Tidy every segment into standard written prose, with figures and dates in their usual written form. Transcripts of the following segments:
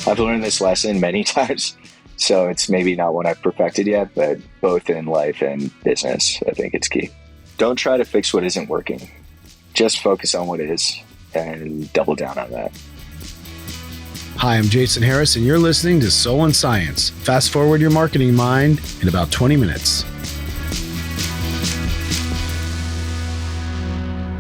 I've learned this lesson many times, so it's maybe not one I've perfected yet, but both in life and business, I think it's key. Don't try to fix what isn't working. Just focus on what is and double down on that. Hi, I'm Jason Harris, and you're listening to Soul and Science. Fast forward your marketing mind in about 20 minutes.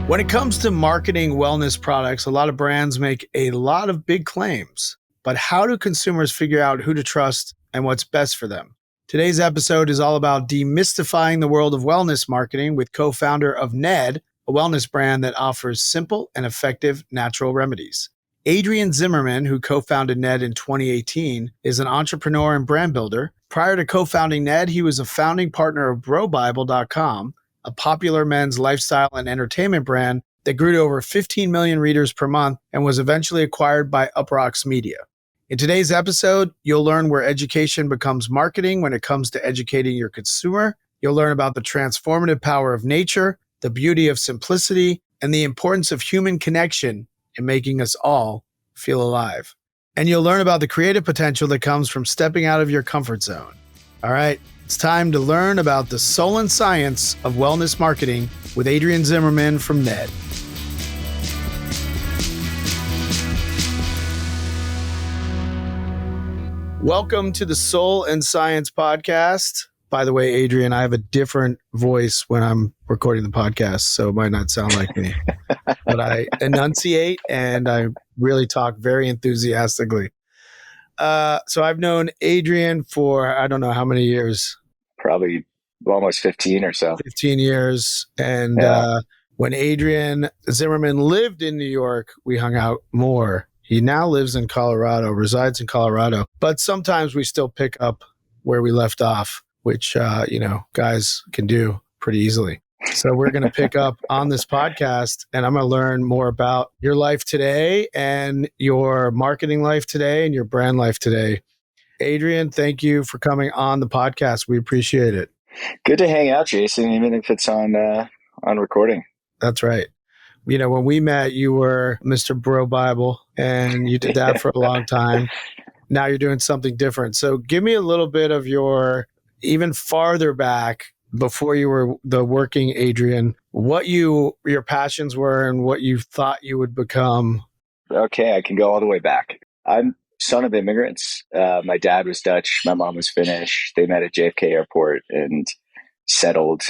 When it comes to marketing wellness products, a lot of brands make a lot of big claims. But how do consumers figure out who to trust and what's best for them? Today's episode is all about demystifying the world of wellness marketing with co-founder of Ned, a wellness brand that offers simple and effective natural remedies. Adriaan Zimmerman, who co-founded Ned in 2018, is an entrepreneur and brand builder. Prior to co-founding Ned, he was a founding partner of BroBible.com, a popular men's lifestyle and entertainment brand that grew to over 15 million readers per month and was eventually acquired by Uproxx Media. In today's episode, you'll learn where education becomes marketing when it comes to educating your consumer. You'll learn about the transformative power of nature, the beauty of simplicity, and the importance of human connection in making us all feel alive. And you'll learn about the creative potential that comes from stepping out of your comfort zone. All right, it's time to learn about the soul and science of wellness marketing with Adriaan Zimmerman from Ned. Welcome to the Soul and Science podcast. By the way, Adriaan, I have a different voice when I'm recording the podcast, so it might not sound like me. But I enunciate and I really talk very enthusiastically. So I've known Adriaan for, I don't know how many years. Probably almost 15 or so. 15 years. And when Adriaan Zimmerman lived in New York, we hung out more. He now lives in Colorado, resides in Colorado, but sometimes we still pick up where we left off, which, guys can do pretty easily. So we're going to pick up on this podcast and I'm going to learn more about your life today and your marketing life today and your brand life today. Adriaan, thank you for coming on the podcast. We appreciate it. Good to hang out, Jason, even if it's on recording. That's right. You know, when we met, you were Mr. Bro Bible and you did that for a long time. Now you're doing something different. So give me a little bit of your, even farther back before you were the working Adriaan, what your passions were and what you thought you would become. Okay, I can go all the way back. I'm son of immigrants. My dad was Dutch. My mom was Finnish. They met at JFK Airport and settled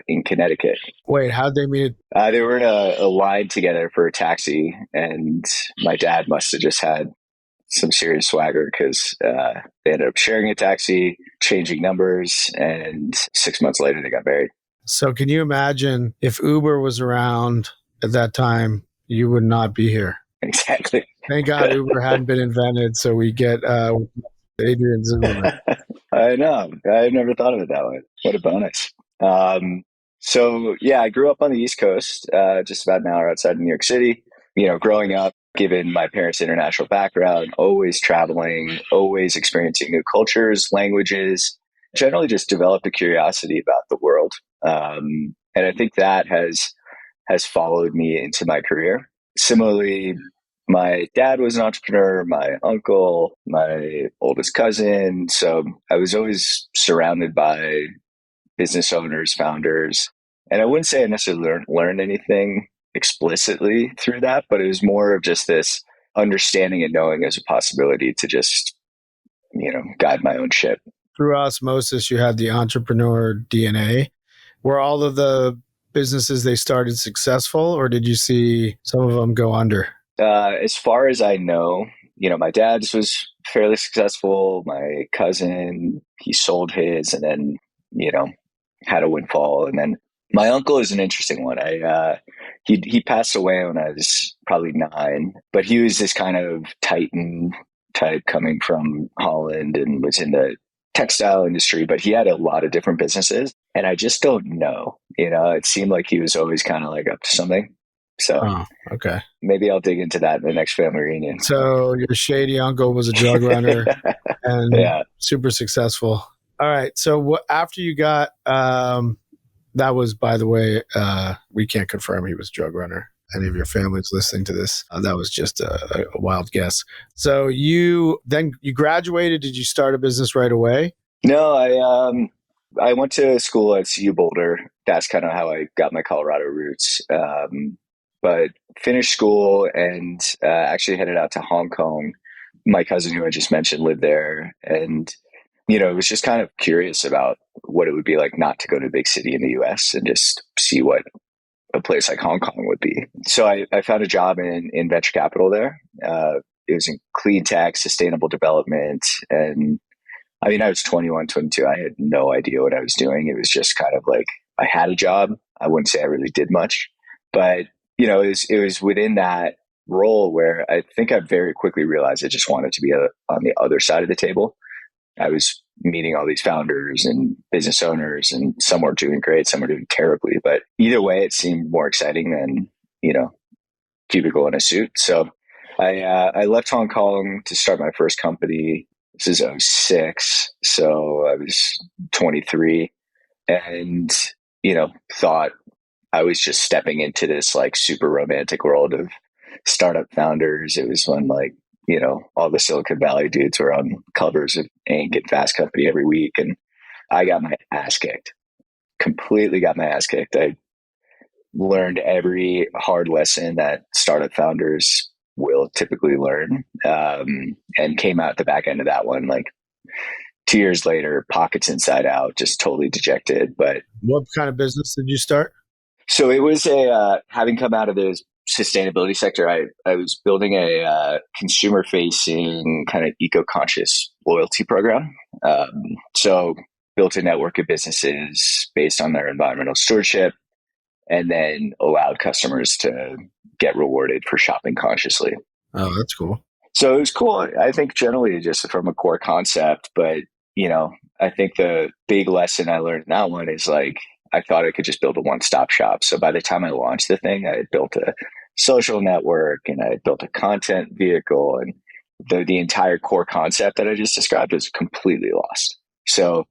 in Connecticut. Wait, how'd they meet? They were in a line together for a taxi, and my dad must have just had some serious swagger because they ended up sharing a taxi, changing numbers, and 6 months later they got married. So can you imagine if Uber was around at that time, you would not be here. Exactly. Thank God Uber hadn't been invented, so we get Adriaan Zimmerman. I know. I never thought of it that way. What a bonus. I grew up on the East Coast, just about an hour outside of New York City. You know, growing up, given my parents' international background, always traveling, always experiencing new cultures, languages, generally just developed a curiosity about the world. And I think that has followed me into my career. Similarly, my dad was an entrepreneur, my uncle, my oldest cousin. So I was always surrounded by business owners, founders. And I wouldn't say I necessarily learned anything explicitly through that, but it was more of just this understanding and knowing as a possibility to just, guide my own ship. Through osmosis, you had the entrepreneur DNA. Were all of the businesses they started successful, or did you see some of them go under? As far as I know, my dad's was fairly successful. My cousin, he sold his and then, had a windfall. And then my uncle is an interesting one. He passed away when I was probably 9, but he was this kind of titan type coming from Holland and was in the textile industry, but he had a lot of different businesses. And I just don't know, it seemed like he was always kind of like up to something. So okay, maybe I'll dig into that in the next family reunion. So your shady uncle was a drug runner and super successful. All right. So after you got, that was, by the way, we can't confirm he was a drug runner. any of your family's listening to this. That was just a wild guess. So you graduated. Did you start a business right away? No, I went to school at CU Boulder. That's kind of how I got my Colorado roots. But finished school and actually headed out to Hong Kong. My cousin, who I just mentioned, lived there, and was just kind of curious about what it would be like not to go to a big city in the U.S. and just see what a place like Hong Kong would be. So I found a job in venture capital there. It was in clean tech, sustainable development, and I mean, I was 21, 22. I had no idea what I was doing. It was just kind of like I had a job. I wouldn't say I really did much, but it was within that role where I think I very quickly realized I just wanted to be on the other side of the table. I was meeting all these founders and business owners, and some were doing great, some were doing terribly. But either way, it seemed more exciting than, cubicle in a suit. So I left Hong Kong to start my first company. This is '06. So I was 23 and, thought I was just stepping into this like super romantic world of startup founders. It was when all the Silicon Valley dudes were on covers of Inc. and Fast Company every week. And I got my ass kicked, completely got my ass kicked. I learned every hard lesson that startup founders will typically learn, and came out the back end of that one like 2 years later, pockets inside out, just totally dejected. But what kind of business did you start? So it was having come out of the sustainability sector, I was building a consumer facing kind of eco-conscious loyalty program. So built a network of businesses based on their environmental stewardship, and then allowed customers to get rewarded for shopping consciously. Oh, that's cool. So it was cool. I think generally just from a core concept, but I think the big lesson I learned in that one is like, I thought I could just build a one-stop shop. So by the time I launched the thing, I had built a social network and I had built a content vehicle, and the entire core concept that I just described was completely lost. So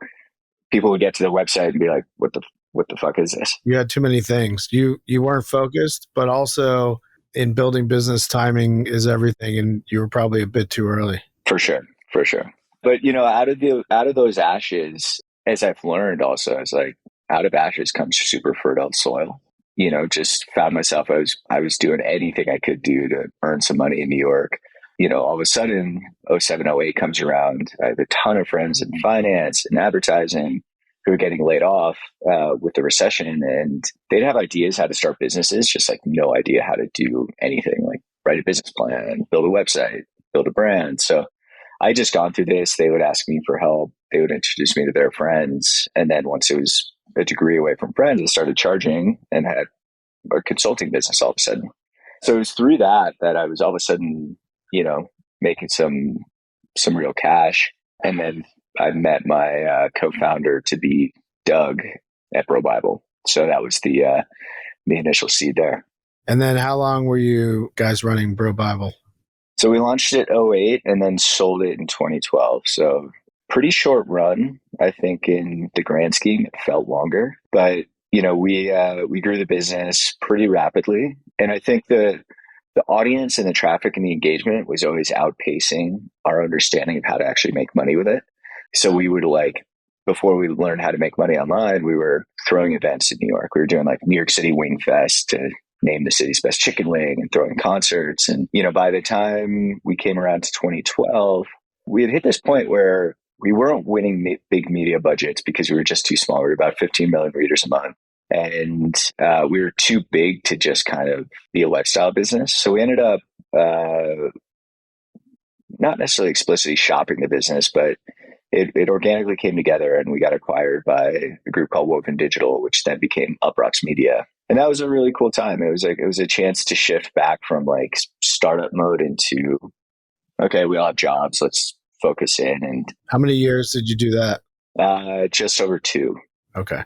people would get to the website and be like, what the fuck is this? You had too many things. You weren't focused, but also in building business, timing is everything, and you were probably a bit too early. For sure. But out of those ashes, as I've learned also, it's like out of ashes comes super fertile soil. Just found myself, I was doing anything I could do to earn some money in New York. All of a sudden, '07, '08 comes around. I have a ton of friends in finance and advertising who are getting laid off with the recession, and they'd have ideas how to start businesses, just like no idea how to do anything, like write a business plan, build a website, build a brand. So I just gone through this. They would ask me for help. They would introduce me to their friends. And then once it was a degree away from friends, I started charging and had a consulting business all of a sudden. So it was through that I was all of a sudden, making some real cash. And then I met my co-founder to be Doug at Bro Bible. So that was the initial seed there. And then how long were you guys running Bro Bible? So we launched it '08 and then sold it in 2012. So pretty short run. I think in the grand scheme, it felt longer, but we grew the business pretty rapidly. And I think the audience and the traffic and the engagement was always outpacing our understanding of how to actually make money with it. So we would before we learned how to make money online, we were throwing events in New York. We were doing like New York City Wing Fest to name the city's best chicken wing, and throwing concerts. And, by the time we came around to 2012, we had hit this point where we weren't winning big media budgets because we were just too small. We were about 15 million readers a month. And we were too big to just kind of be a lifestyle business. So we ended up not necessarily explicitly shopping the business, but it organically came together, and we got acquired by a group called Woven Digital, which then became Uproxx Media. And that was a really cool time. It was a chance to shift back from like startup mode into, okay, we all have jobs. Let's focus in. And how many years did you do that? Just over 2. Okay.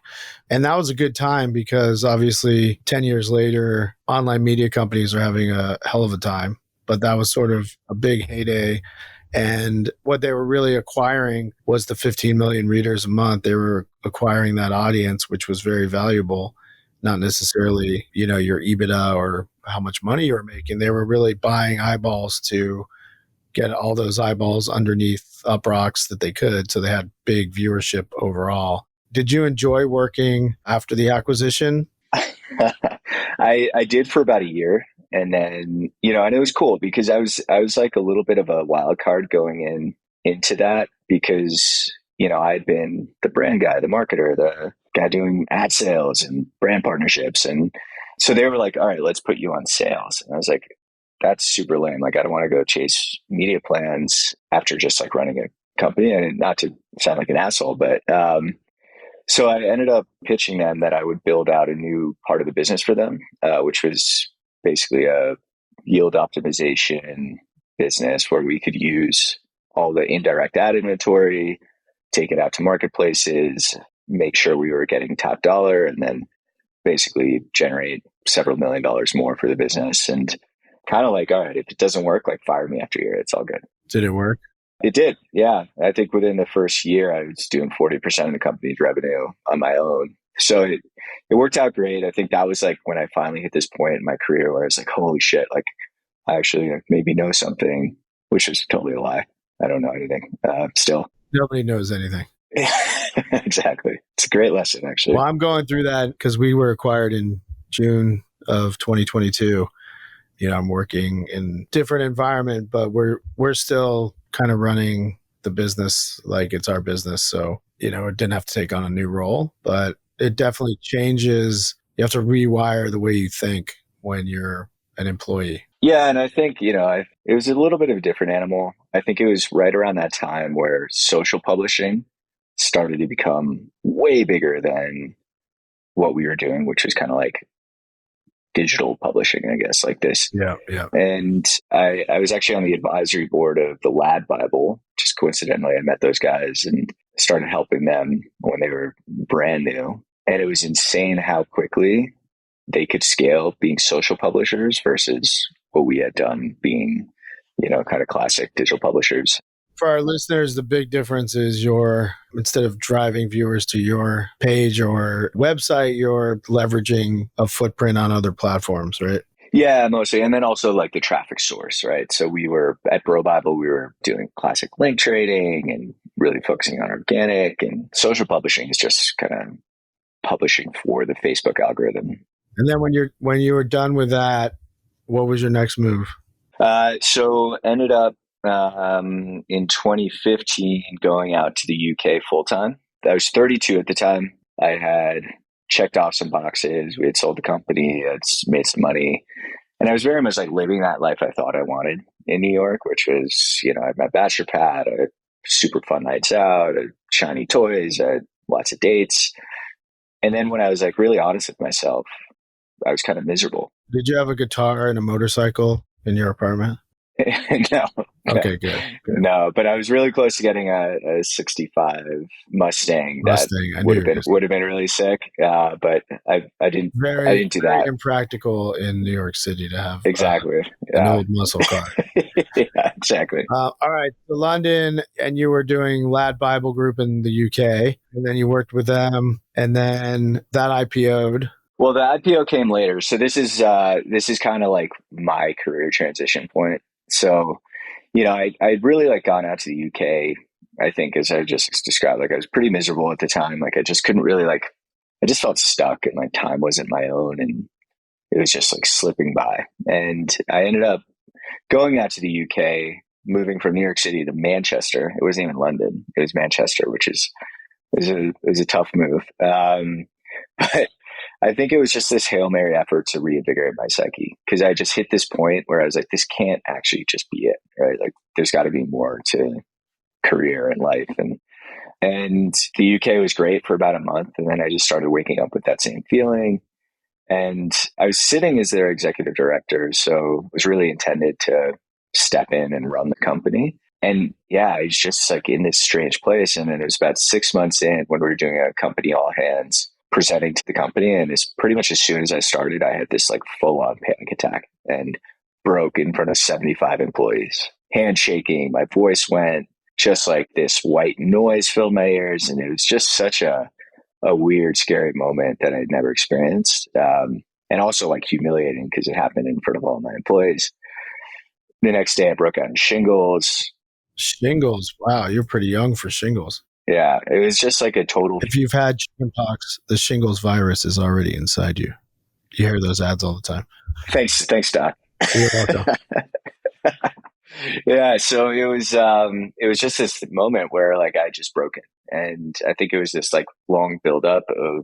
And that was a good time because obviously 10 years later, online media companies are having a hell of a time, but that was sort of a big heyday. And what they were really acquiring was the 15 million readers a month. They were acquiring that audience, which was very valuable, not necessarily, your EBITDA or how much money you were making. They were really buying eyeballs to get all those eyeballs underneath Uproxx that they could. So they had big viewership overall. Did you enjoy working after the acquisition? I did for about a year, and then and it was cool because I was like a little bit of a wild card going into that because I'd been the brand guy, the marketer, the guy doing ad sales and brand partnerships, and so they were like, "All right, let's put you on sales," and I was like, "That's super lame. Like, I don't want to go chase media plans after just like running a company." And not to sound like an asshole, but so I ended up pitching them that I would build out a new part of the business for them, which was basically a yield optimization business where we could use all the indirect ad inventory, take it out to marketplaces, make sure we were getting top dollar, and then basically generate several $1,000,000 more for the business. And kind of like, all right, if it doesn't work, like fire me after a year. It's all good. Did it work? It did. Yeah. I think within the first year, I was doing 40% of the company's revenue on my own. So it worked out great. I think that was like when I finally hit this point in my career where I was like, holy shit, like I actually like, maybe know something, which is totally a lie. I don't know anything still. Nobody knows anything. Exactly. It's a great lesson, actually. Well, I'm going through that because we were acquired in June of 2022. I'm working in different environment, but we're still kind of running the business like it's our business. So, it didn't have to take on a new role, but it definitely changes. You have to rewire the way you think when you're an employee. Yeah. And I think, it was a little bit of a different animal. I think it was right around that time where social publishing started to become way bigger than what we were doing, which was kind of like digital publishing, I guess, like this. Yeah, yeah. And I was actually on the advisory board of the Lad Bible. Just coincidentally, I met those guys and started helping them when they were brand new. And it was insane how quickly they could scale being social publishers versus what we had done being, kind of classic digital publishers. For our listeners, the big difference is instead of driving viewers to your page or website, you're leveraging a footprint on other platforms, right? Yeah, mostly. And then also like the traffic source, right? So we were at Bro Bible, we were doing classic link trading and really focusing on organic, and social publishing is just kind of publishing for the Facebook algorithm. And then when you were done with that, what was your next move? So ended up in 2015 going out to the UK full time. I was 32 at the time. I had checked off some boxes. We had sold the company, had made some money. And I was very much like living that life I thought I wanted in New York, which was, I had my bachelor pad, I had super fun nights out, I had shiny toys, I had lots of dates. And then when I was like really honest with myself, I was kind of miserable. Did you have a guitar and a motorcycle in your apartment? No. Okay, good. No, but I was really close to getting a 65 Mustang that would have been really sick. But I didn't do that. Very impractical in New York City to have exactly an old muscle car. Yeah, exactly. All right, so London, and you were doing Lad Bible Group in the UK, and then you worked with them, and then that IPO'd. Well, the IPO came later, so this is kind of like my career transition point. So, I'd really like gone out to the UK, I think, as I just described, like I was pretty miserable at the time. Like I just couldn't really I just felt stuck and like time wasn't my own and it was just like slipping by. And I ended up going out to the UK, moving from New York City to Manchester. It wasn't even London. It was Manchester, which is a tough move. But I think it was just this Hail Mary effort to reinvigorate my psyche because I just hit this point where I was like, this can't actually just be it, right? Like there's got to be more to career and life. And the UK was great for about a month. And then I just started waking up with that same feeling. And I was sitting as their executive director. So it was really intended to step in and run the company. And yeah, I was just like in this strange place. And then it was about 6 months in when we were doing a company all hands presenting to the company. And it's pretty much as soon as I started, I had this like full on panic attack and broke in front of 75 employees, handshaking. My voice went, just like this white noise filled my ears. And it was just such a weird, scary moment that I'd never experienced. and also like humiliating because it happened in front of all my employees. The next day I broke out in shingles. Shingles. Wow, you're pretty young for shingles. Yeah, it was just like a total. If you've had chickenpox, the shingles virus is already inside you. You hear those ads all the time. Thanks, Doc. You're welcome. Yeah, so it was just this moment where like I just broke it, and I think it was this like long buildup of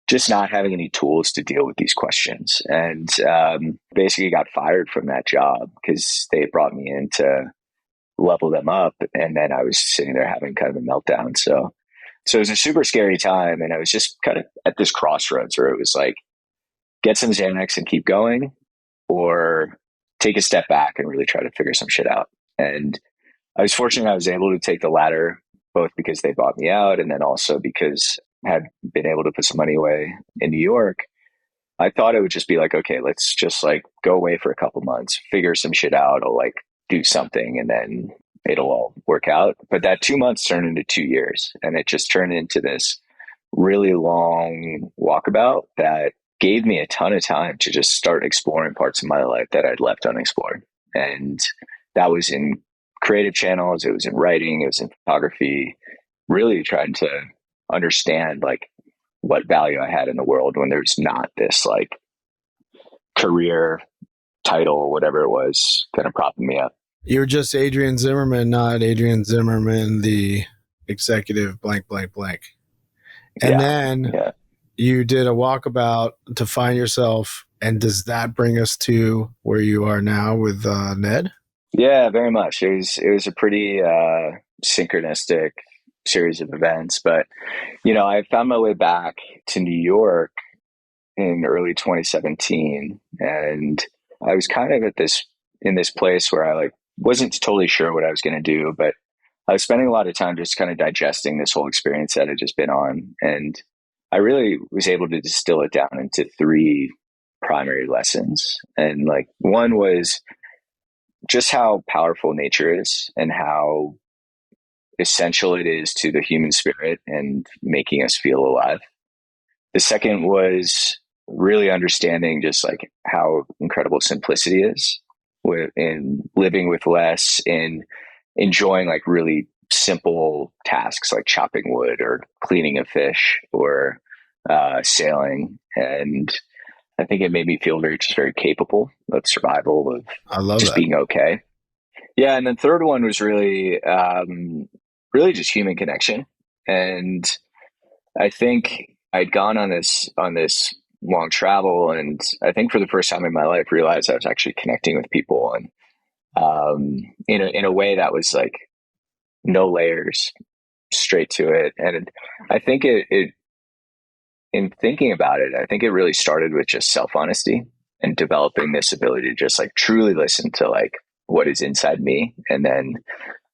just not having any tools to deal with these questions, and basically got fired from that job because they brought me in to level them up, and then I was sitting there having kind of a meltdown. So it was a super scary time, and I was just kind of at this crossroads where it was like, get some Xanax and keep going, or take a step back and really try to figure some shit out. And I was fortunate I was able to take the latter, both because they bought me out and then also because I had been able to put some money away in New York. I thought it would just be like, okay, let's just like go away for a couple months, figure some shit out, or like do something, and then it'll all work out. But that 2 months turned into 2 years, and it just turned into this really long walkabout that gave me a ton of time to just start exploring parts of my life that I'd left unexplored. And that was in creative channels, it was in writing, it was in photography, really trying to understand like what value I had in the world when there's not this like career title, whatever it was, kind of propping me up. You were just Adriaan Zimmerman, not Adriaan Zimmerman, the executive blank, blank, blank. And then you did a walkabout to find yourself. And does that bring us to where you are now with Ned? Yeah, very much. It was a pretty synchronistic series of events. But, you know, I found my way back to New York in early 2017. And I was kind of in this place where I like wasn't totally sure what I was going to do, but I was spending a lot of time just kind of digesting this whole experience that I'd just been on. And I really was able to distill it down into 3 primary lessons. And like one was just how powerful nature is and how essential it is to the human spirit and making us feel alive. The second was really understanding just like how incredible simplicity is in living with less, in enjoying like really simple tasks like chopping wood or cleaning a fish or sailing. And I think it made me feel very capable of survival, of I love just that. being okay. Yeah. And then third one was really, really just human connection. And I think I'd gone on this long travel, and I think for the first time in my life realized I was actually connecting with people, and in a way that was like no layers, straight to it. And I think it in thinking about it, I think it really started with just self-honesty and developing this ability to just like truly listen to like what is inside me. And then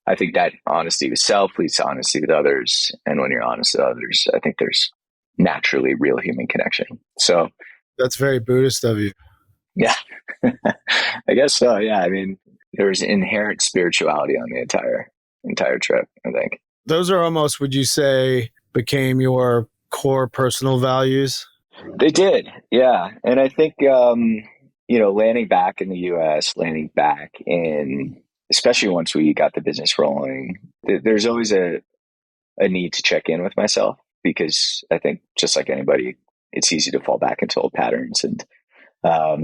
I think that honesty with self leads to honesty with others. And when you're honest with others, I think there's naturally real human connection. So that's very Buddhist of you. Yeah, I guess so. Yeah. I mean, there's inherent spirituality on the entire trip, I think. Those are almost, would you say, became your core personal values? They did. Yeah. And I think, landing back in the US, landing back in, especially once we got the business rolling, there's always a need to check in with myself, because I think just like anybody, it's easy to fall back into old patterns. And,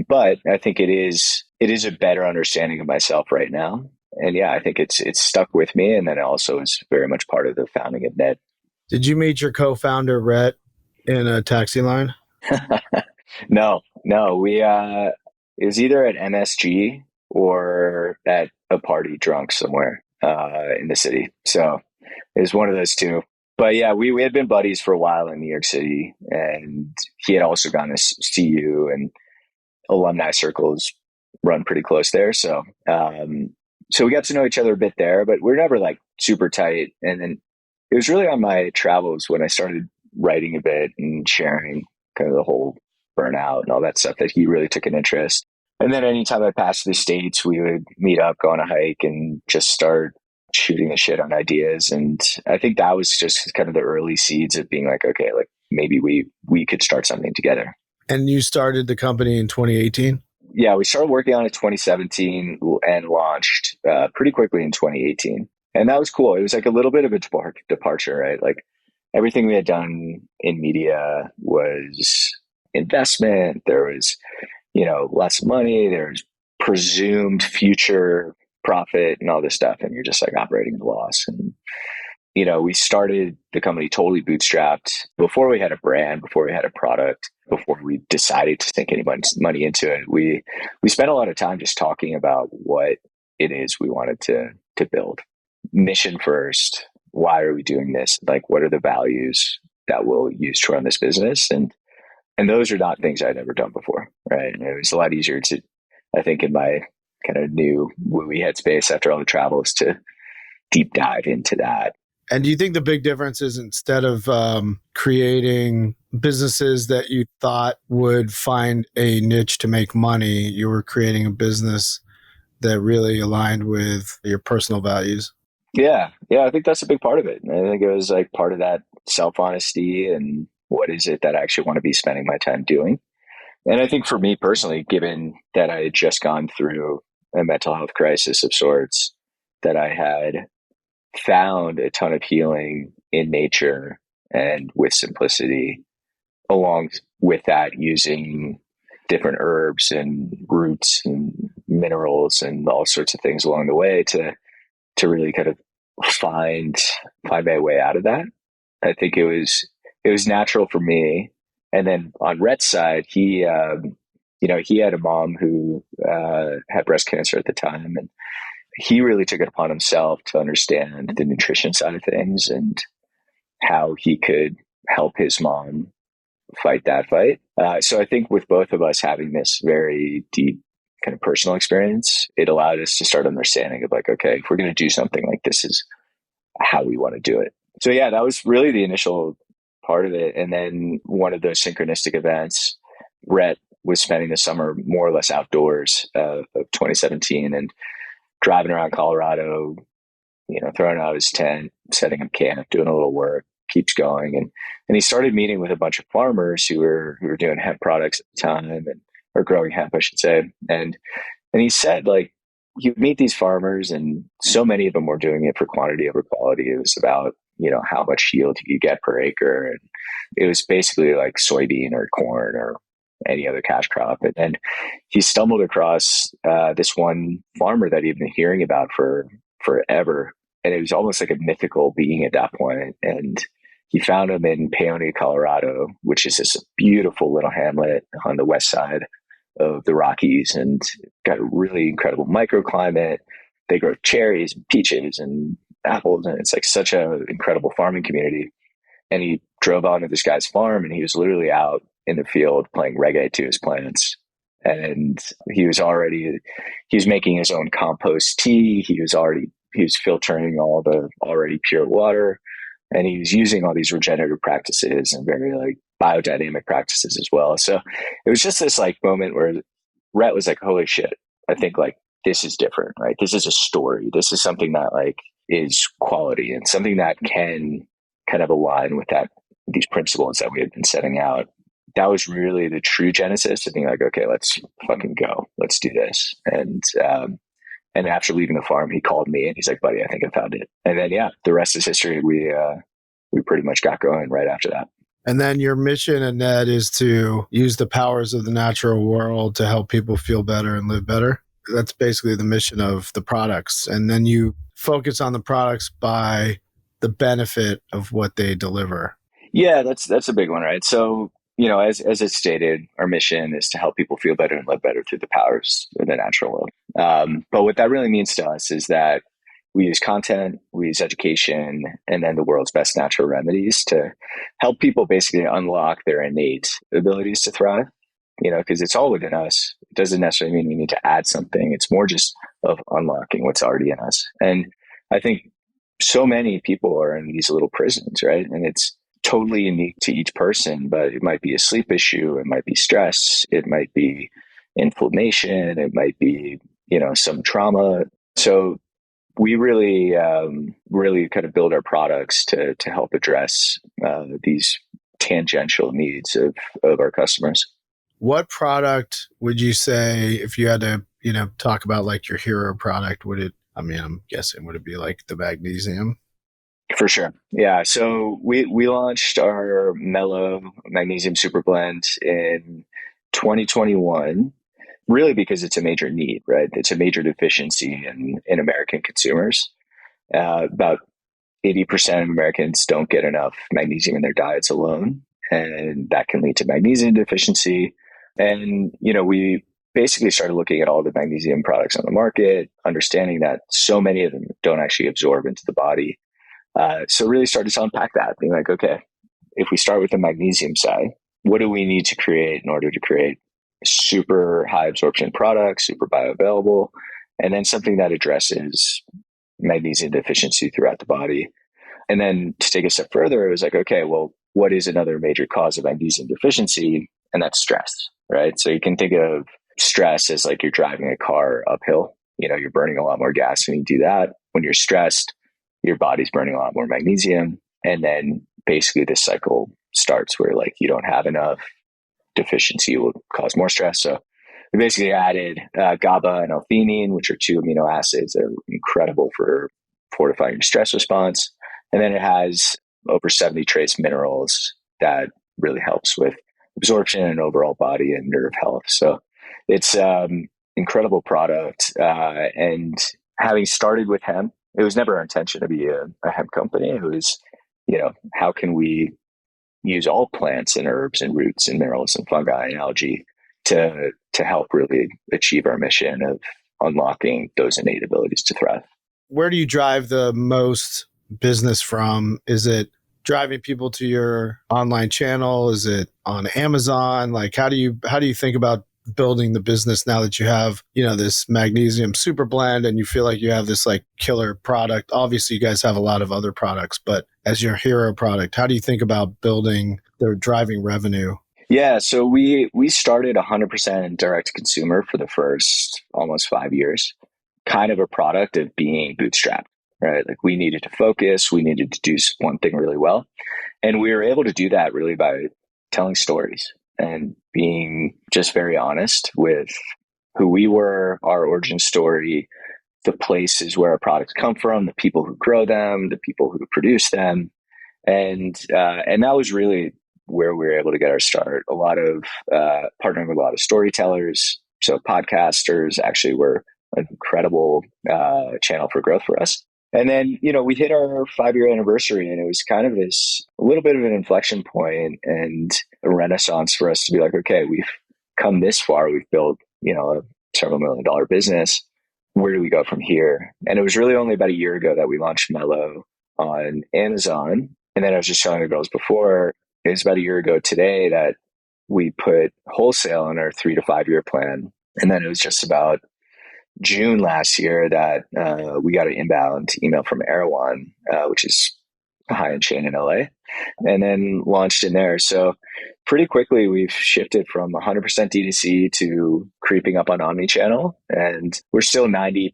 but I think it is a better understanding of myself right now. And yeah, I think it's stuck with me. And then it also is very much part of the founding of Ned. Did you meet your co-founder, Rhett, in a taxi line? No. It was either at MSG or at a party drunk somewhere in the city. So it was one of those two. But yeah, we had been buddies for a while in New York City, and he had also gone to CU, and alumni circles run pretty close there. So so we got to know each other a bit there, but we're never like super tight. And then it was really on my travels when I started writing a bit and sharing kind of the whole burnout and all that stuff that he really took an interest. And then anytime I passed the States, we would meet up, go on a hike, and just start shooting the shit on ideas. And I think that was just kind of the early seeds of being like, okay, like maybe we could start something together. And you started the company in 2018? Yeah, we started working on it 2017 and launched pretty quickly in 2018. And that was cool. It was like a little bit of a departure, right? Like everything we had done in media was investment. There was, less money. There's presumed future profit and all this stuff. And you're just like operating at a loss. And we started the company totally bootstrapped before we had a brand, before we had a product, before we decided to sink any money into it. We spent a lot of time just talking about what it is we wanted to build. Mission first. Why are we doing this? Like, what are the values that we'll use to run this business? And those are not things I'd ever done before, right? And it was a lot easier to, I think, in my kind of new wooey headspace after all the travels to deep dive into that. And do you think the big difference is instead of creating businesses that you thought would find a niche to make money, you were creating a business that really aligned with your personal values? Yeah. I think that's a big part of it. And I think it was like part of that self-honesty and what is it that I actually want to be spending my time doing. And I think for me personally, given that I had just gone through a mental health crisis of sorts, that I had found a ton of healing in nature and with simplicity, along with that, using different herbs and roots and minerals and all sorts of things along the way to really kind of find my way out of that. I think it was natural for me. And then on Rhett's side, he had a mom who had breast cancer at the time, and he really took it upon himself to understand the nutrition side of things and how he could help his mom fight that fight. So I think with both of us having this very deep kind of personal experience, it allowed us to start understanding of like, okay, if we're going to do something like this is how we want to do it. So yeah, that was really the initial part of it. And then one of those synchronistic events, Rhett was spending the summer more or less outdoors of 2017 and driving around Colorado, throwing out his tent, setting up camp, doing a little work, keeps going. And he started meeting with a bunch of farmers who were doing hemp products at the time, or growing hemp, I should say. And he said, like, you meet these farmers and so many of them were doing it for quantity over quality. It was about, how much yield you get per acre. And it was basically like soybean or corn or any other cash crop. And then he stumbled across this one farmer that he'd been hearing about for forever. And it was almost like a mythical being at that point. And he found him in Paonia, Colorado, which is this beautiful little hamlet on the west side of the Rockies, and got a really incredible microclimate. They grow cherries and peaches and apples, and it's like such an incredible farming community. And he drove onto this guy's farm, and he was literally out in the field playing reggae to his plants. And he was making his own compost tea. He was filtering all the already pure water, and he was using all these regenerative practices and very like biodynamic practices as well. So it was just this like moment where Rhett was like, holy shit, I think like this is different, right? This is a story. This is something that like is quality and something that can kind of align with these principles that we had been setting out. That was really the true genesis of being like, okay, let's fucking go. Let's do this. And after leaving the farm, he called me and he's like, buddy, I think I found it. And then, yeah, the rest is history. We pretty much got going right after that. And then your mission at Ned is to use the powers of the natural world to help people feel better and live better. That's basically the mission of the products. And then you focus on the products by the benefit of what they deliver. Yeah, that's a big one, right? So, as it's stated, our mission is to help people feel better and live better through the powers of the natural world. But what that really means to us is that we use content, we use education, and then the world's best natural remedies to help people basically unlock their innate abilities to thrive, because it's all within us. It doesn't necessarily mean we need to add something. It's more just of unlocking what's already in us. And I think so many people are in these little prisons, right? And it's totally unique to each person, but it might be a sleep issue. It might be stress. It might be inflammation. It might be, some trauma. So we really, really kind of build our products to help address these tangential needs of our customers. What product would you say, if you had to, talk about like your hero product, I'm guessing, would it be like the magnesium? For sure. Yeah. So we launched our Mellow Magnesium Super Blend in 2021, really because it's a major need, right? It's a major deficiency in American consumers. About 80% of Americans don't get enough magnesium in their diets alone, and that can lead to magnesium deficiency. And, we basically started looking at all the magnesium products on the market, understanding that so many of them don't actually absorb into the body. So really started to unpack that, being like, okay, if we start with the magnesium side, what do we need to create in order to create super high absorption products, super bioavailable, and then something that addresses magnesium deficiency throughout the body? And then to take a step further, it was like, okay, well, what is another major cause of magnesium deficiency? And that's stress, right? So you can think of stress as like you're driving a car uphill. You're burning a lot more gas when you do that. When you're stressed, your body's burning a lot more magnesium. And then basically this cycle starts where like you don't have enough, deficiency will cause more stress. So we basically added GABA and L-theanine, which are two amino acids that are incredible for fortifying your stress response. And then it has over 70 trace minerals that really helps with absorption and overall body and nerve health. So it's incredible product. And having started with hemp, it was never our intention to be a hemp company. It was, how can we use all plants and herbs and roots and minerals and fungi and algae to help really achieve our mission of unlocking those innate abilities to thrive. Where do you drive the most business from? Is it driving people to your online channel? Is it on Amazon? Like, how do you think about building the business now that you have, this magnesium super blend and you feel like you have this like killer product? Obviously you guys have a lot of other products, but as your hero product, how do you think about building the driving revenue? Yeah, so we started 100% direct to consumer for the first almost 5 years, kind of a product of being bootstrapped, right? Like we needed to focus, we needed to do one thing really well. And we were able to do that really by telling stories and being just very honest with who we were, our origin story, the places where our products come from, the people who grow them, the people who produce them. And that was really where we were able to get our start. A lot of partnering with a lot of storytellers. So podcasters actually were an incredible channel for growth for us. And then, we hit our 5-year anniversary and it was kind of this a little bit of an inflection point and a renaissance for us to be like, okay, we've come this far. We've built, a several $1 million business. Where do we go from here? And it was really only about a year ago that we launched Mellow on Amazon. And then I was just telling the girls before, it was about a year ago today that we put wholesale in our 3 to 5 year plan. And then it was just about June last year that we got an inbound email from Erewhon, which is a high-end chain in LA, and then launched in there. So pretty quickly, we've shifted from 100% D2C to creeping up on omnichannel, and we're still 90+%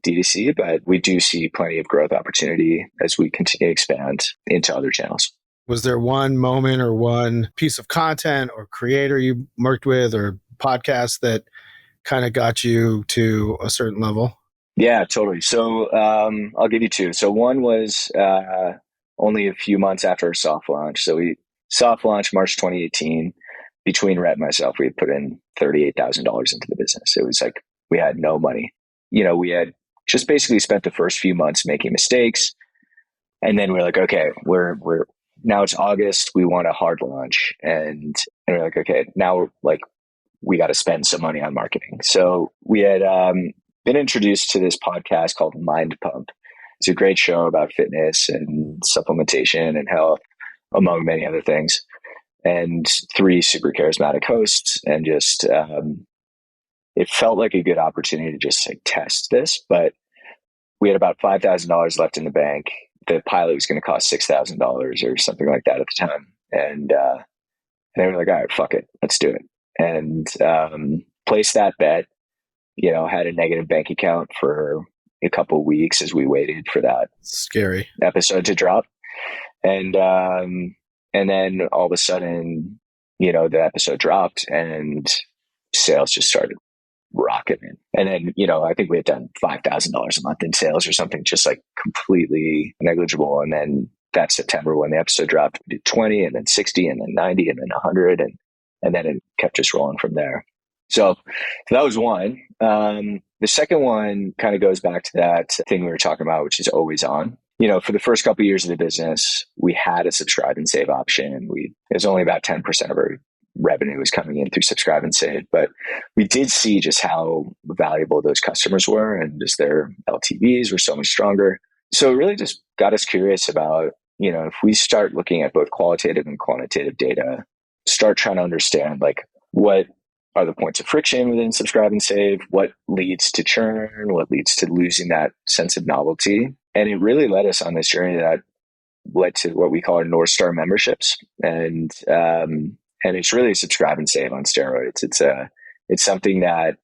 D2C, but we do see plenty of growth opportunity as we continue to expand into other channels. Was there one moment or one piece of content or creator you worked with or podcast that kind of got you to a certain level? Yeah, totally. So I'll give you two. So one was only a few months after our soft launch. So we soft launched March 2018. Between Rhett and myself, we had put in $38,000 into the business. It was like we had no money. We had just basically spent the first few months making mistakes. And then we're like, okay, we're now it's August. We want a hard launch. And we're like, okay, now we got to spend some money on marketing. So we had been introduced to this podcast called Mind Pump. It's a great show about fitness and supplementation and health, among many other things. And 3 super charismatic hosts. And just, it felt like a good opportunity to just test this. But we had about $5,000 left in the bank. The pilot was going to cost $6,000 or something like that at the time. And they were like, all right, fuck it, let's do it. And placed that bet, had a negative bank account for a couple of weeks as we waited for that scary episode to drop. And then all of a sudden, the episode dropped and sales just started rocketing. And then, I think we had done $5,000 a month in sales or something, just like completely negligible. And then that September when the episode dropped, we did 20 and then 60 and then 90 and then 100. And then it kept just rolling from there. So that was one. The second one kind of goes back to that thing we were talking about, which is always on. For the first couple of years of the business, we had a subscribe and save option. It was only about 10% of our revenue was coming in through subscribe and save, but we did see just how valuable those customers were and just their LTVs were so much stronger. So it really just got us curious about, if we start looking at both qualitative and quantitative data, start trying to understand like what are the points of friction within subscribe and save, what leads to churn, what leads to losing that sense of novelty. And it really led us on this journey that led to what we call our North Star memberships. And it's really a subscribe and save on steroids. It's something that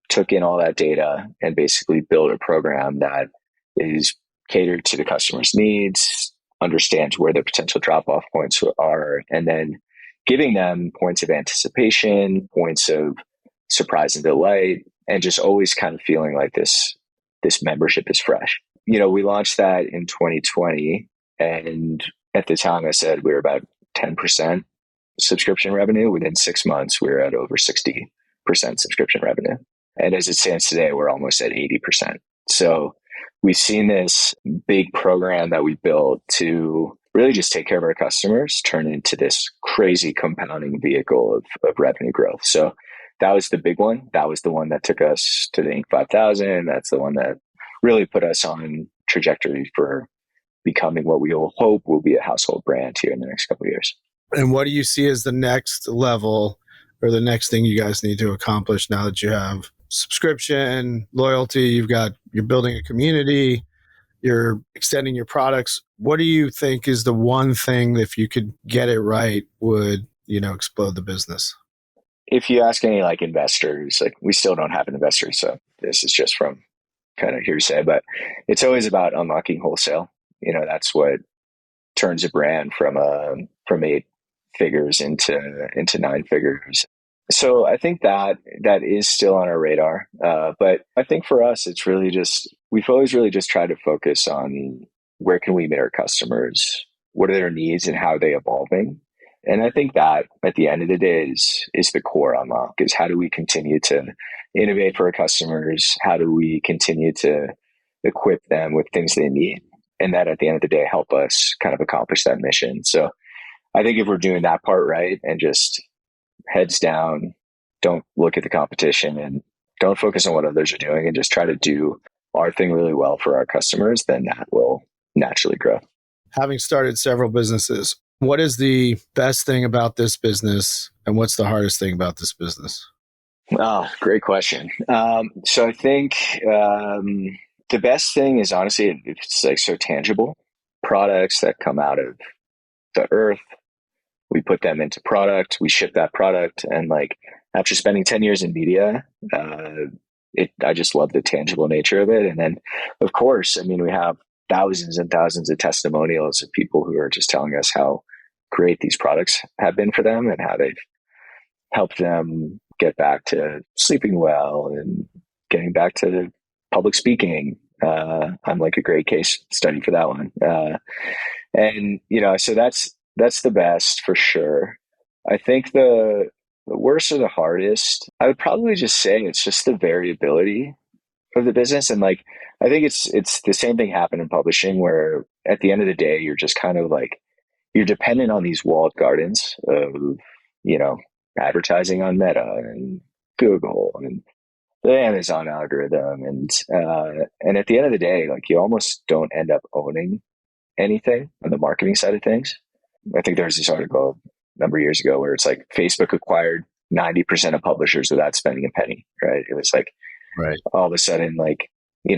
took in all that data and basically built a program that is catered to the customer's needs, understands where their potential drop-off points are, and then giving them points of anticipation, points of surprise and delight, and just always kind of feeling like this membership is fresh. We launched that in 2020, and at the time I said we were about 10% subscription revenue. Within 6 months, we were at over 60% subscription revenue. And as it stands today, we're almost at 80%. So we've seen this big program that we built to really just take care of our customers turn into this crazy compounding vehicle of revenue growth. So that was the big one. That was the one that took us to the Inc. 5000. That's the one that really put us on trajectory for becoming what we will hope will be a household brand here in the next couple of years. And what do you see as the next level or the next thing you guys need to accomplish now that you have subscription, loyalty, you're building a community, you're extending your products? What do you think is the one thing that if you could get it right would, explode the business? If you ask any like investors, like we still don't have an investor, so this is just from kind of hearsay, but it's always about unlocking wholesale. That's what turns a brand from 8 figures into 9 figures. So I think that is still on our radar. But I think for us, it's really we've always really just tried to focus on where can we meet our customers, what are their needs and how are they evolving. And I think that at the end of the day is the core unlock, is how do we continue to innovate for our customers? How do we continue to equip them with things they need? And that at the end of the day, help us kind of accomplish that mission. So I think if we're doing that part right and just heads down, don't look at the competition and don't focus on what others are doing and just try to do our thing really well for our customers, then that will naturally grow. Having started several businesses, what is the best thing about this business and what's the hardest thing about this business? Oh, great question. So I think the best thing is honestly, it's like so tangible. Products that come out of the earth, we put them into product, we ship that product. And like after spending 10 years in media, I just love the tangible nature of it. And then of course, we have thousands and thousands of testimonials of people who are just telling us how great these products have been for them and how they've helped them get back to sleeping well and getting back to public speaking. I'm like a great case study for that one. So that's the best for sure. I think the worst or the hardest, I would probably just say it's just the variability of the business. And like, I think it's the same thing happened in publishing where at the end of the day, you're just kind of like, you're dependent on these walled gardens of, advertising on Meta and Google and the Amazon algorithm. And at the end of the day, like you almost don't end up owning anything on the marketing side of things. I think there was this article a number of years ago where it's like Facebook acquired 90% of publishers without spending a penny, right? It was like, right. All of a sudden, like,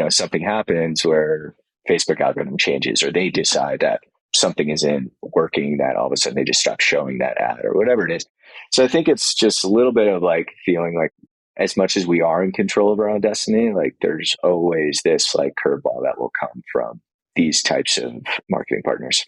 something happens where Facebook algorithm changes or they decide that something isn't working, that all of a sudden they just stop showing that ad or whatever it is. So I think it's just a little bit of like feeling like as much as we are in control of our own destiny, like there's always this like curveball that will come from these types of marketing partners.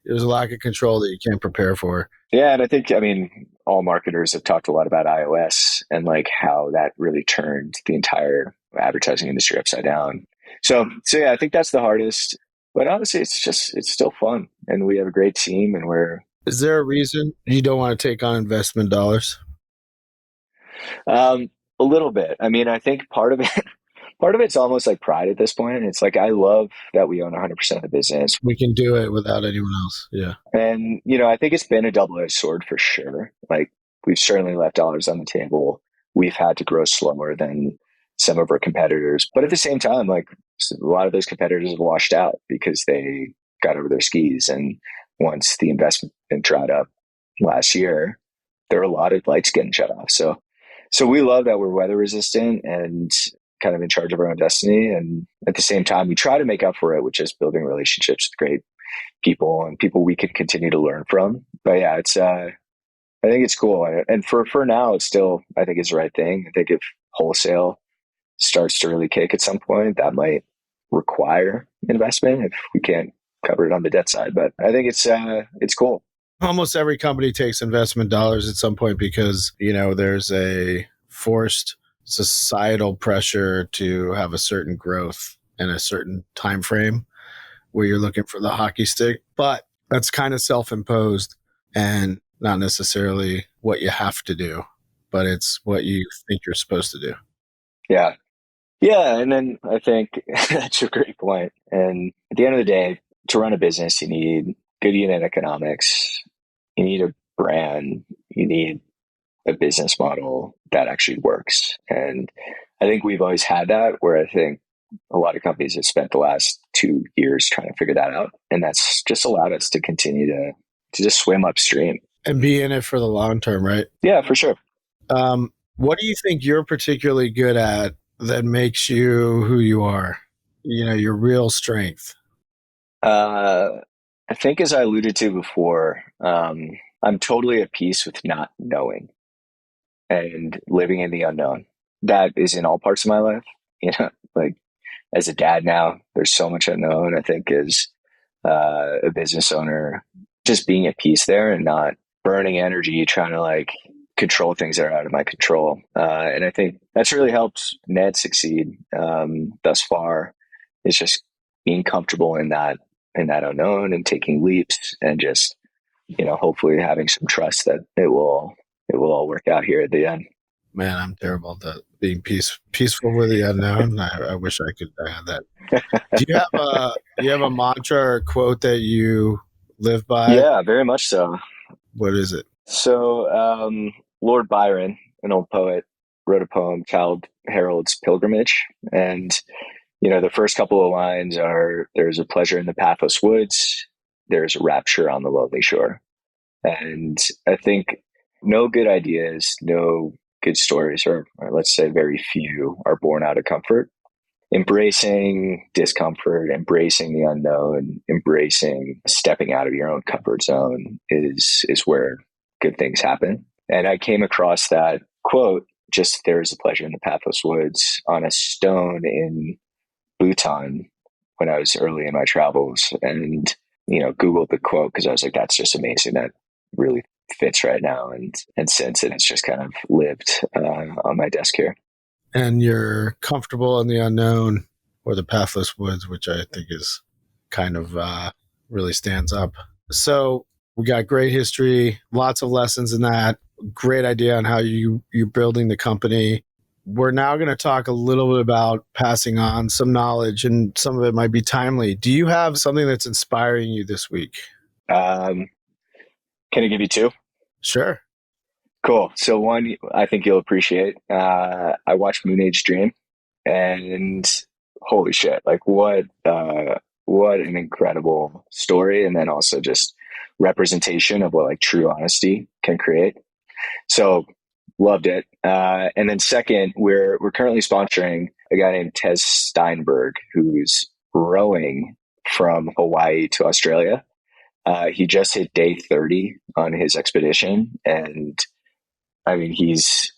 There's a lack of control that you can't prepare for. Yeah, and I think, I mean, all marketers have talked a lot about iOS and like how that really turned the entire advertising industry upside down. So yeah, I think that's the hardest. But honestly, it's still fun, and we have a great team, and we're Is there a reason you don't want to take on investment dollars? a little bit. I mean, I think part of it, part of it's almost like pride at this point. It's like I love that we own 100% of the business. We can do it without anyone else. Yeah. And, I think it's been a double-edged sword for sure. Like, we've certainly left dollars on the table. We've had to grow slower than some of our competitors. But at the same time, like, a lot of those competitors have washed out because they got over their skis. And once the investment dried up last year, there were a lot of lights getting shut off. So we love that we're weather resistant and kind of in charge of our own destiny. And at the same time, we try to make up for it with just building relationships with great people and people we can continue to learn from. But yeah, I think it's cool. And for now, it's still, I think it's the right thing. I think if wholesale starts to really kick at some point, that might require investment if we can't cover it on the debt side. But I think it's cool. Almost every company takes investment dollars at some point because, there's a forced societal pressure to have a certain growth in a certain time frame where you're looking for the hockey stick. But that's kind of self-imposed and not necessarily what you have to do, but it's what you think you're supposed to do. Yeah. Yeah. And then I think that's a great point. And at the end of the day, to run a business, you need good unit economics. You need a brand. You need a business model that actually works. And I think we've always had that, where I think a lot of companies have spent the last 2 years trying to figure that out. And that's just allowed us to continue to just swim upstream. And be in it for the long term, right? Yeah, for sure. What do you think you're particularly good at that makes you who you are? Your real strength. I think, as I alluded to before, I'm totally at peace with not knowing and living in the unknown. That is in all parts of my life. Like as a dad now, there's so much unknown. I think as a business owner, just being at peace there and not burning energy trying to like control things that are out of my control. And I think that's really helped Ned succeed thus far. It's just being comfortable in that unknown and taking leaps and just, hopefully having some trust that it will all work out here at the end. Man, I'm terrible at being peaceful with the unknown. I wish I could have that. Do you have a mantra or quote that you live by? Yeah, very much so. What is it? So, Lord Byron, an old poet, wrote a poem, Childe Harold's Pilgrimage. And, the first couple of lines are, "There's a pleasure in the pathless woods. There's a rapture on the lonely shore." And I think no good ideas, no good stories, or let's say very few, are born out of comfort. Embracing discomfort, embracing the unknown, embracing stepping out of your own comfort zone is where good things happen. And I came across that quote, just "there's a pleasure in the pathless woods," on a stone in Bhutan when I was early in my travels, and Googled the quote because I was like, that's just amazing. That really fits right now. And since then, it's just kind of lived on my desk here. And you're comfortable in the unknown or the pathless woods, which I think is kind of really stands up. So we got great history, lots of lessons in that. Great idea on how you're building the company. We're now going to talk a little bit about passing on some knowledge, and some of it might be timely. Do you have something that's inspiring you this week? Can I give you two? Sure. Cool. So one, I think you'll appreciate. I watched Moon Age Dream, and holy shit! Like what an incredible story, and then also just representation of what like true honesty can create. So loved it. And then second, we're currently sponsoring a guy named Tez Steinberg, who's rowing from Hawaii to Australia. He just hit day 30 on his expedition, and I mean, he's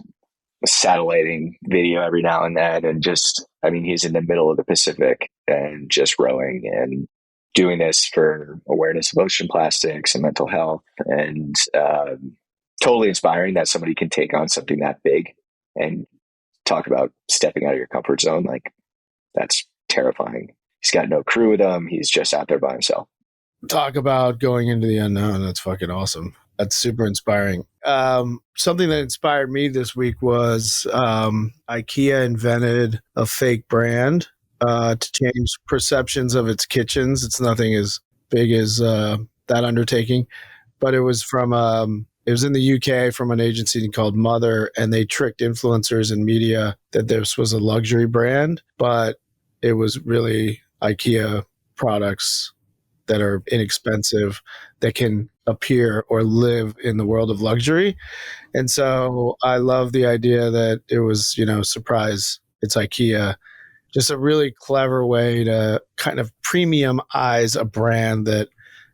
satelliting video every now and then, and just, I mean, he's in the middle of the Pacific and just rowing, and doing this for awareness of ocean plastics and mental health, and totally inspiring that somebody can take on something that big and talk about stepping out of your comfort zone. Like, that's terrifying. He's got no crew with him. He's just out there by himself. Talk about going into the unknown. That's fucking awesome. That's super inspiring. Something that inspired me this week was IKEA invented a fake brand to change perceptions of its kitchens. It's nothing as big as that undertaking, but it was from it was in the UK from an agency called Mother, and they tricked influencers and media that this was a luxury brand, but it was really IKEA products that are inexpensive that can appear or live in the world of luxury. And so I love the idea that it was, surprise, it's IKEA. Just a really clever way to kind of premiumize a brand that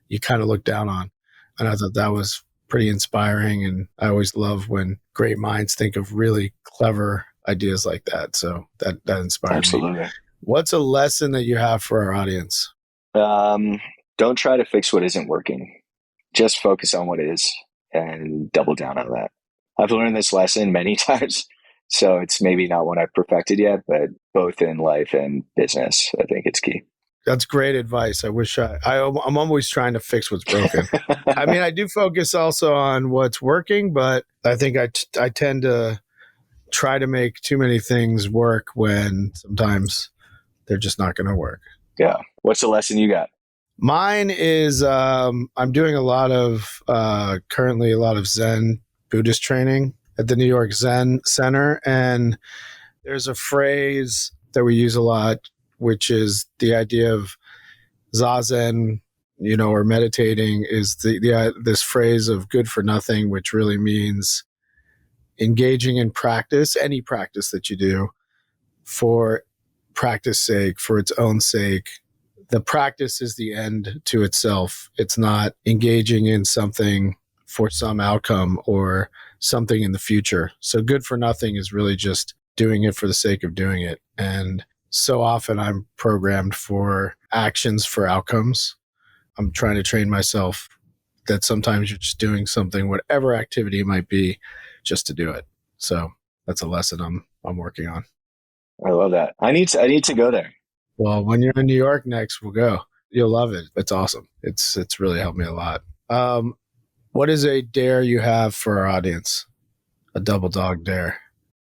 you kind of look down on. And I thought that was pretty inspiring. And I always love when great minds think of really clever ideas like that. So that inspired me. What's a lesson that you have for our audience? Don't try to fix what isn't working. Just focus on what is and double down on that. I've learned this lesson many times, so it's maybe not one I've perfected yet, but both in life and business, I think it's key. That's great advice. I wish I'm always trying to fix what's broken. I mean, I do focus also on what's working, but I think I tend to try to make too many things work when sometimes they're just not going to work. Yeah. What's the lesson you got? Mine is I'm doing currently a lot of Zen Buddhist training at the New York Zen Center. And there's a phrase that we use a lot, which is the idea of Zazen, or meditating, is this phrase of good for nothing, which really means engaging in practice, any practice that you do, for practice sake, for its own sake. The practice is the end to itself. It's not engaging in something for some outcome or something in the future. So good for nothing is really just doing it for the sake of doing it. And so often I'm programmed for actions for outcomes. I'm trying to train myself that sometimes you're just doing something, whatever activity it might be, just to do it. So that's a lesson I'm working on. I love that. I need to go there. Well, when you're in New York next, we'll go. You'll love it. It's awesome. It's really helped me a lot. What is a dare you have for our audience? A double dog dare.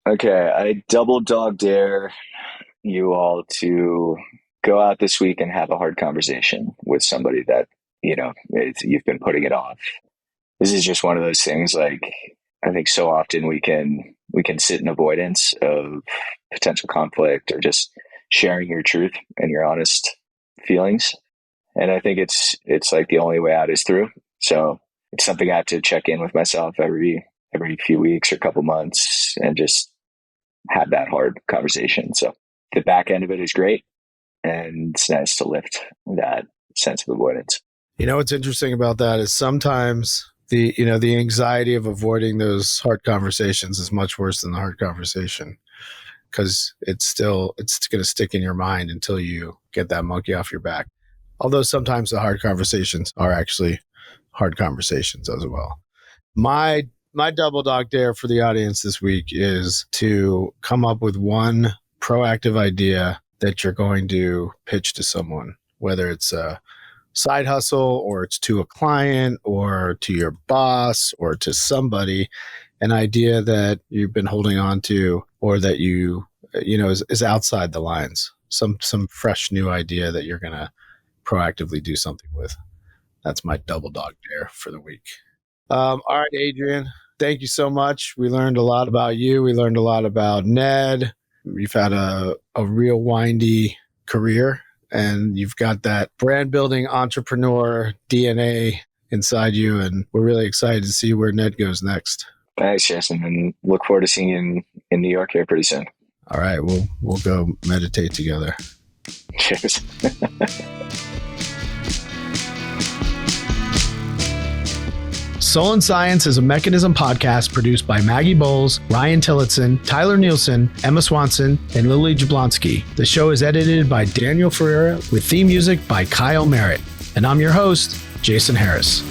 Okay, I double dog dare you all to go out this week and have a hard conversation with somebody that, you've been putting it off. This is just one of those things, like, I think so often we can sit in avoidance of potential conflict or just sharing your truth and your honest feelings. And I think it's like the only way out is through. So it's something I have to check in with myself every few weeks or couple months and just have that hard conversation. So the back end of it is great. And it's nice to lift that sense of avoidance. What's interesting about that is sometimes the anxiety of avoiding those hard conversations is much worse than the hard conversation, because it's going to stick in your mind until you get that monkey off your back. Although sometimes the hard conversations are actually hard conversations as well. My double dog dare for the audience this week is to come up with one proactive idea that you're going to pitch to someone, whether it's a side hustle or it's to a client or to your boss or to somebody, an idea that you've been holding on to or that is outside the lines, some fresh new idea that you're going to proactively do something with. That's my double dog dare for the week. All right, Adriaan, thank you so much. We learned a lot about you. We learned a lot about Ned. You've had a real windy career, and you've got that brand building entrepreneur DNA inside you. And we're really excited to see where Ned goes next. Thanks, Jason, and look forward to seeing you in New York here pretty soon. All right, we'll go meditate together. Cheers. Soul and Science is a Mekanism podcast produced by Maggie Bowles, Ryan Tillotson, Tyler Nielsen, Emma Swanson, and Lily Jablonski. The show is edited by Daniel Ferreira with theme music by Kyle Merritt. And I'm your host, Jason Harris.